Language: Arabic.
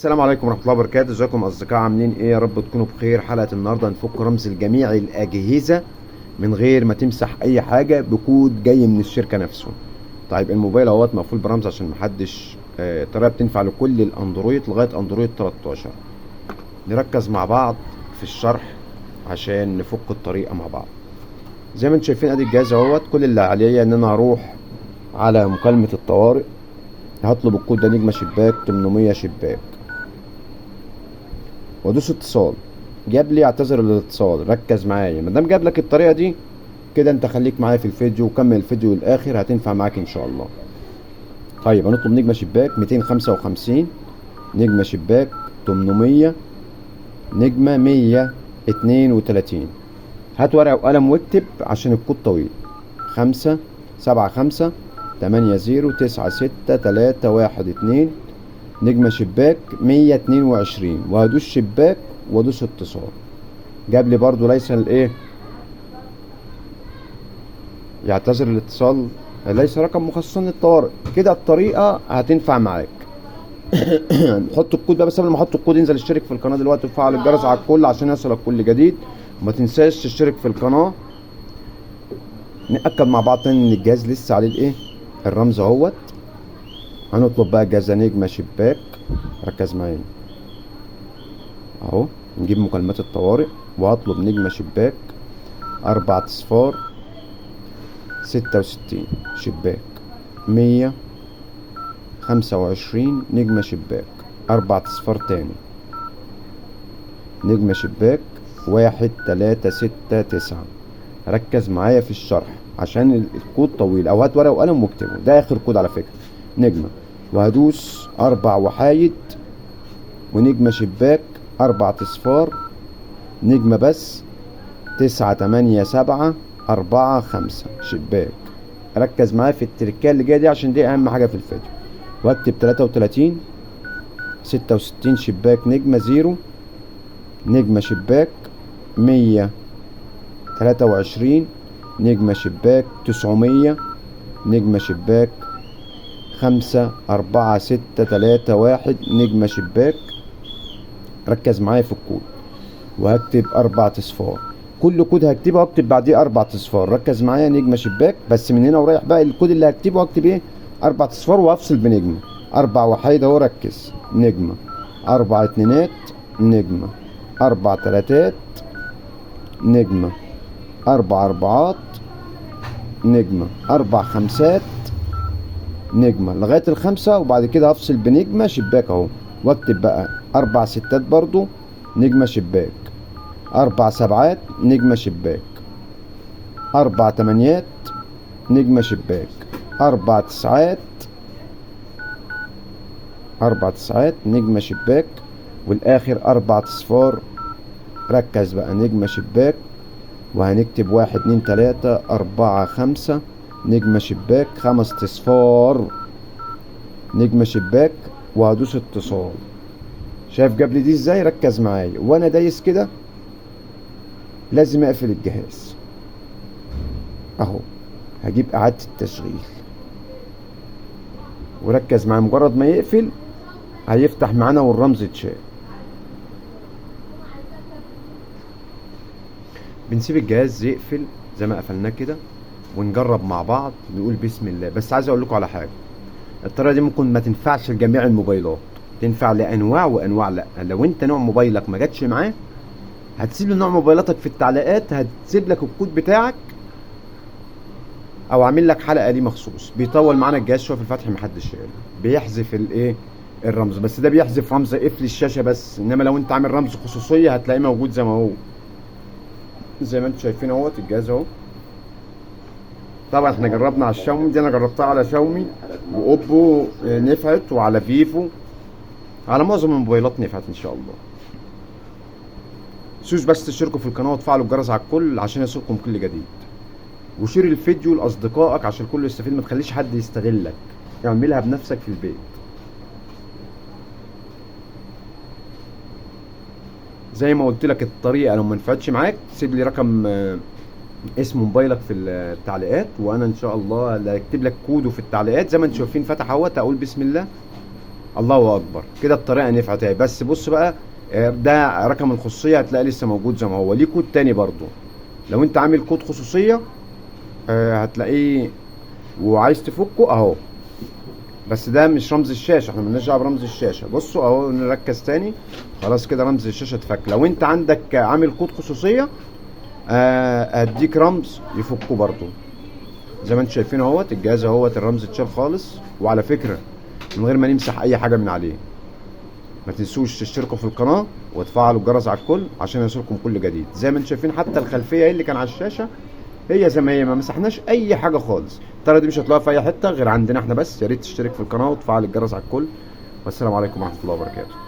السلام عليكم ورحمة الله وبركاته. ازيكم اصدقاء؟ عاملين ايه؟ يا رب تكونوا بخير. حلقة النهاردة هنفك رمز لجميع الاجهزة من غير ما تمسح اي حاجة بكود جاي من الشركة نفسه. طيب الموبايل اهوت مقفول برمز عشان محدش الطريقة بتنفع لكل الاندرويد لغاية اندرويد 13. نركز مع بعض في الشرح عشان نفك الطريقة مع بعض. زي ما انتم شايفين ادي الجهاز اهوت. كل اللي عليا ان انا هروح على مكالمة الطوارئ، هطلب الكود ده نجمة شباك 800 شباك وادوس اتصال. جاب لي اعتذر للاتصال. ركز معايا، ما دام جاب لك الطريقه دي كده انت خليك معايا في الفيديو وكمل الفيديو للاخر، هتنفع معاك ان شاء الله. طيب هنطلب نجمه شباك 255 نجمه شباك 800 نجمه 132. هات ورقه وقلم واكتب عشان الكود طويل. 5 7 5 8 0 9 6 3 1 2 نجمة شباك 122 وهدوس شباك وادوس اتصال. جاب لي برضو ليس الايه، يعتذر الاتصال، ليس رقم مخصص للطوارئ. كده الطريقة هتنفع معاك. حط الكود بقى، بس قبل ما احط الكود انزل اشترك في القناة دلوقتي وفعل الجرس على الكل عشان يصلك كل جديد. وما تنساش تشترك في القناة. نأكد مع بعض تاني ان الجهاز لسه عليه الايه، الرمز اهوت. هنطلب بقى جهاز نجمة شباك. ركز معايا اهو. نجيب مكالمات الطوارئ وهطلب نجمة شباك 4 اصفار 66 شباك 125 نجمة شباك 4 اصفار تاني نجمة شباك 1369. ركز معايا في الشرح عشان الكود طويل، او هات ورقة وقلم واكتبه. ده اخر كود على فكرة. نجمة وهدوس 4 وحايد ونجمة شباك 4 اصفار نجمة بس 9 8 7 4 5 شباك. ركز معايا في التركية اللي جاية دي عشان دي اهم حاجة في الفيديو. واكتب 33 66 شباك نجمة 0 نجمة شباك 123 نجمة شباك 900 نجمة شباك 5 4 6 3 1 نجمة شباك. ركز معايا في الكود وهكتب 4 اصفار. كل كود هكتبه هكتب بعديه 4 اصفار. ركز معايا، نجمة شباك بس من هنا ورايح بقى الكود اللي هكتبه هكتب ايه، 4 اصفار وهفصل بنجمة. 4 وحيد اهو. ركز. نجمة 4 اتنينات نجمة 4 تلاتات نجمة 4 اربعات نجمة 4 خمسات نجمة لغاية الخمسة، وبعد كده هفصل بنجمة شباك اهو. واكتب بقى 4 ستات برضو نجمة شباك 4 سبعات نجمة شباك 4 تمانيات نجمة شباك 4 تسعات 4 تسعات نجمة شباك، والآخر 4 اصفار. ركز بقى. نجمة شباك وهنكتب 1 2 3 4 5 نجمة شباك 5 اصفار نجمة شباك وهدوس اتصال. شايف جاب لي دي ازاي؟ ركز معايا وانا دايس كده لازم اقفل الجهاز اهو. هجيب اعادة التشغيل وركز معايا. مجرد ما يقفل هيفتح معانا والرمز اتشال. بنسيب الجهاز يقفل زي ما قفلناه كده ونجرب مع بعض. نقول بسم الله. بس عايز اقول لكم على حاجه، الطريقه دي ممكن ما تنفعش لجميع الموبايلات، تنفع لانواع وانواع. لا، لو انت نوع موبايلك ما جاتش معاه هتسيب لي نوع موبايلاتك في التعليقات، هتسيب لك الكود بتاعك او اعمل لك حلقه ليه مخصوص. بيطول معانا الجهاز شويه في الفتح، محدش يقلق. بيحذف الايه، الرمز بس. ده بيحذف رمز قفل الشاشه بس، انما لو انت عامل رمز خصوصيه هتلاقيه موجود زي ما هو. زي ما انتم شايفين اهوت الجهاز اهو. طبعا احنا جربنا على الشاومي دي، انا جربتها على شاومي واوبو نفعت، وعلى فيفو، على معظم الموبايلات نفعت ان شاء الله. متنسوش بس تشتركوا في القناه وتفعلوا الجرس على الكل عشان يصلكم كل جديد. وشير الفيديو لاصدقائك عشان الكل يستفيد. ما تخليش حد يستغلك، اعملها بنفسك في البيت. زي ما قلت لك الطريقه لو ما نفعتش معاك سيب لي رقم اسم موبايلك في التعليقات، وانا ان شاء الله اللي هكتب لك كوده في التعليقات. زي ما انتم شايفين فتح اهوت. اقول بسم الله الله اكبر، كده الطريقه نفعت اهي. بس بص بقى، ده رقم الخصوصيه هتلاقي لسه موجود زي ما هو. ليه كود تاني برضو، لو انت عامل كود خصوصيه هتلاقيه وعايز تفكه اهو. بس ده مش رمز الشاشه، احنا مالناش دعوه برمز الشاشه. بصوا اهو، نركز تاني. خلاص كده رمز الشاشه اتفك. لو انت عندك عامل كود خصوصيه هديك رمز يفكه برضو زي ما انتم شايفين اهوت. الجهاز اهوت الرمز اتشال خالص، وعلى فكره من غير ما نمسح اي حاجه من عليه. ما تنسوش تشتركوا في القناه وتفعلوا الجرس على الكل عشان يوصلكم كل جديد. زي ما انتم شايفين حتى الخلفيه اللي كان على الشاشه هي زي ما هي، ما مسحناش اي حاجه خالص. الطريقه دي مش هتلاقوها في اي حته غير عندنا احنا بس. يا ريت تشترك في القناه وتفعل الجرس على الكل، والسلام عليكم ورحمه الله وبركاته.